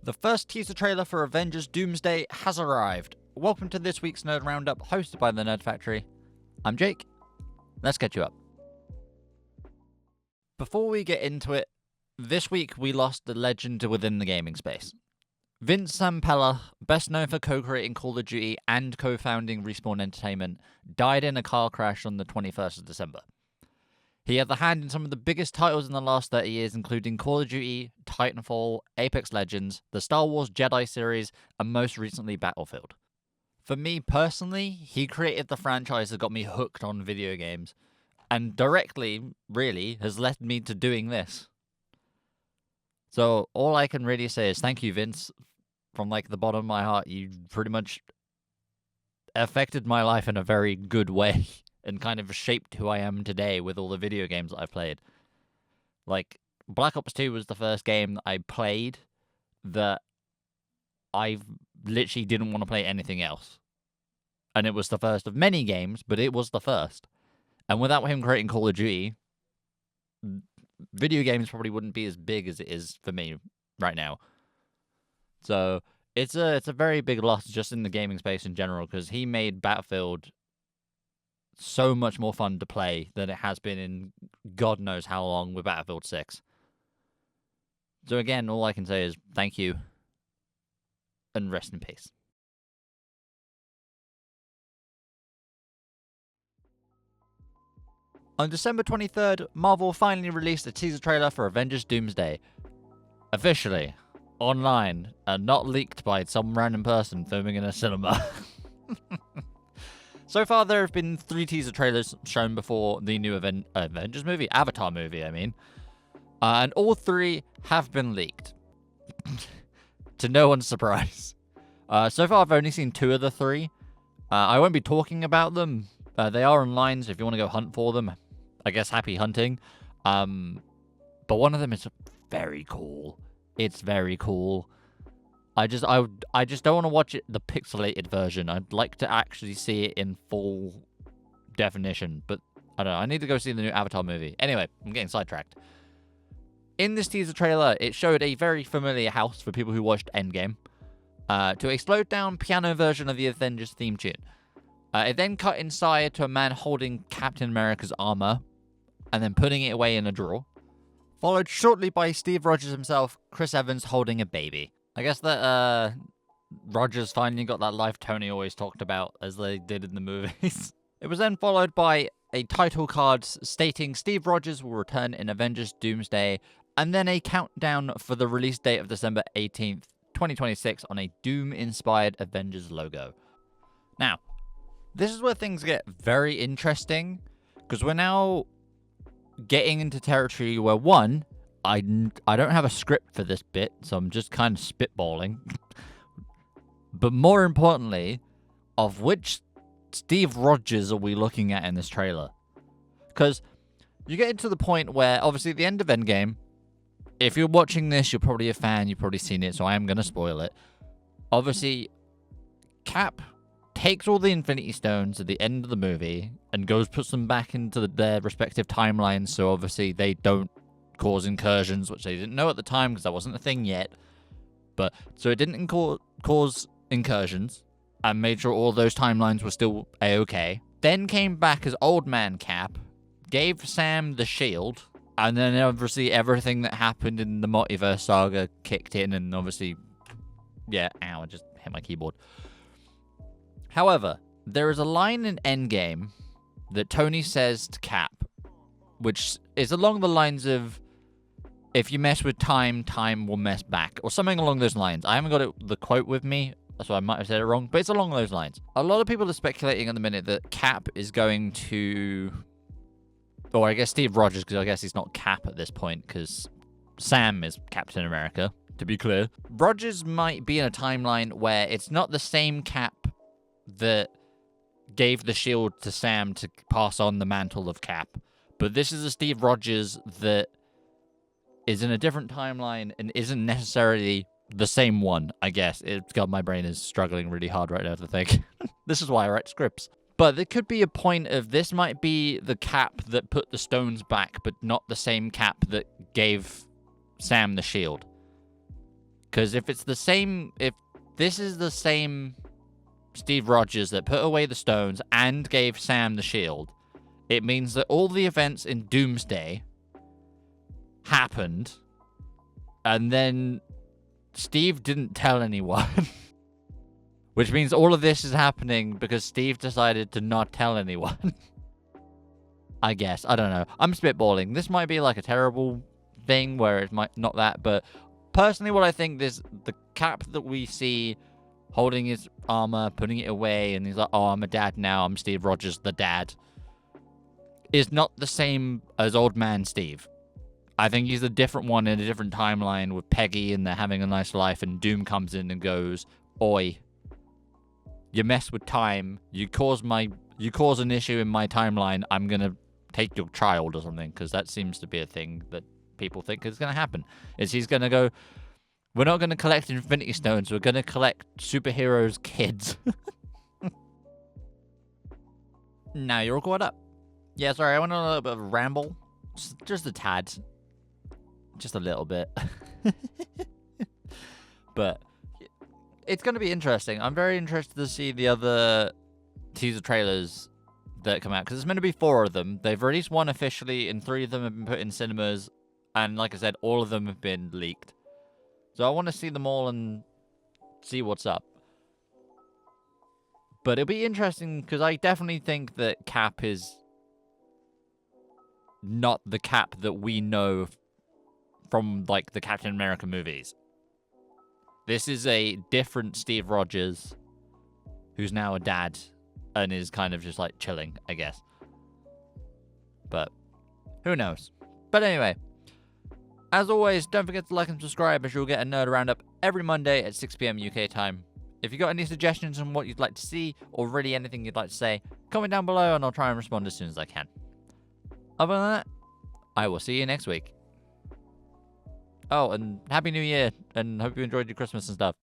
The first teaser trailer for Avengers Doomsday has arrived. Welcome to this week's Nerd Roundup, hosted by the Nerd Factory. I'm Jake. Let's get you up. Before we get into it, this week we lost a legend within the gaming space. Vince Zampella, best known for co-creating Call of Duty and co-founding Respawn Entertainment, died in a car crash on the 21st of December. He had the hand in some of the biggest titles in the last 30 years, including Call of Duty, Titanfall, Apex Legends, the Star Wars Jedi series, and most recently Battlefield. For me personally, he created the franchise that got me hooked on video games, and directly, really, has led me to doing this. So all I can really say is thank you, Vince. From the bottom of my heart, you pretty much affected my life in a very good way. And kind of shaped who I am today with all the video games that I've played. Black Ops 2 was the first game that I played that I literally didn't want to play anything else. And it was the first of many games, but it was the first. And without him creating Call of Duty, video games probably wouldn't be as big as it is for me right now. So it's a very big loss just in the gaming space in general, because he made Battlefield so much more fun to play than it has been in God knows how long with Battlefield 6. So again, all I can say is thank you and rest in peace. On December 23rd, Marvel finally released a teaser trailer for Avengers Doomsday. Officially, online, and not leaked by some random person filming in a cinema. So far, there have been 3 teaser trailers shown before the new Avengers movie, Avatar movie, and all 3 have been leaked. To no one's surprise. So far, I've only seen 2 of the 3. I won't be talking about them. They are online, so if you want to go hunt for them, I guess happy hunting. But one of them is very cool. It's very cool. I just don't want to watch it the pixelated version. I'd like to actually see it in full definition. But I don't know. I need to go see the new Avatar movie. Anyway, I'm getting sidetracked. In this teaser trailer, it showed a very familiar house for people who watched Endgame to a slowed down piano version of the Avengers theme tune. It then cut inside to a man holding Captain America's armor and then putting it away in a drawer. Followed shortly by Steve Rogers himself, Chris Evans holding a baby. I guess that Rogers finally got that life Tony always talked about, as they did in the movies. It was then followed by a title card stating Steve Rogers will return in Avengers Doomsday, and then a countdown for the release date of December 18th, 2026 on a Doom-inspired Avengers logo. Now, this is where things get very interesting, because we're now getting into territory where, one, I don't have a script for this bit, so I'm just kind of spitballing. But more importantly, of which Steve Rogers are we looking at in this trailer? Because you get into the point where, obviously, at the end of Endgame, if you're watching this, you're probably a fan, you've probably seen it, so I am going to spoil it. Obviously, Cap takes all the Infinity Stones at the end of the movie and puts them back into their respective timelines, so obviously they don't cause incursions, which they didn't know at the time because that wasn't a thing yet. But so it didn't cause incursions and made sure all those timelines were still a-okay. Then came back as Old Man Cap, gave Sam the shield, and then obviously everything that happened in the multiverse saga kicked in, and obviously, yeah, ow, I just hit my keyboard. However, there is a line in Endgame that Tony says to Cap, which is along the lines of, if you mess with time, time will mess back, or something along those lines. I haven't got the quote with me, so I might have said it wrong, but it's along those lines. A lot of people are speculating at the minute that Cap is going to, or I guess Steve Rogers, because I guess he's not Cap at this point, because Sam is Captain America, to be clear. Rogers might be in a timeline where it's not the same Cap that gave the shield to Sam to pass on the mantle of Cap, but this is a Steve Rogers that is in a different timeline and isn't necessarily the same one, I guess. God, my brain is struggling really hard right now to think. This is why I write scripts. But there could be a point of this might be the Cap that put the stones back, but not the same Cap that gave Sam the shield. Because if it's the same, if this is the same Steve Rogers that put away the stones and gave Sam the shield, it means that all the events in Doomsday happened, and then Steve didn't tell anyone. Which means all of this is happening because Steve decided to not tell anyone. I guess. I don't know. I'm spitballing. This might be like a terrible thing where it might not that, but personally what I think is the Cap that we see holding his armor, putting it away, and he's like, oh, I'm a dad now, I'm Steve Rogers the dad, is not the same as Old Man Steve. I think he's a different one in a different timeline with Peggy and they're having a nice life, and Doom comes in and goes, oi, you mess with time, you cause an issue in my timeline, I'm gonna take your child or something, because that seems to be a thing that people think is gonna happen. Is he's gonna go, we're not gonna collect Infinity Stones, we're gonna collect superheroes' kids. Now you're all caught up. Yeah, sorry, I went on a little bit of a ramble. Just a tad. Just a little bit. But it's going to be interesting. I'm very interested to see the other teaser trailers that come out, because there's meant to be 4 of them. They've released 1 officially, and 3 of them have been put in cinemas. And like I said, all of them have been leaked. So I want to see them all and see what's up. But it'll be interesting, because I definitely think that Cap is not the Cap that we know from, like, the Captain America movies. This is a different Steve Rogers, who's now a dad, and is kind of just, like, chilling, I guess. But who knows? But anyway, as always, don't forget to like and subscribe, as you'll get a Nerd Roundup every Monday at 6 PM UK time. If you've got any suggestions on what you'd like to see, or really anything you'd like to say, comment down below and I'll try and respond as soon as I can. Other than that, I will see you next week. Oh, and Happy New Year, and hope you enjoyed your Christmas and stuff.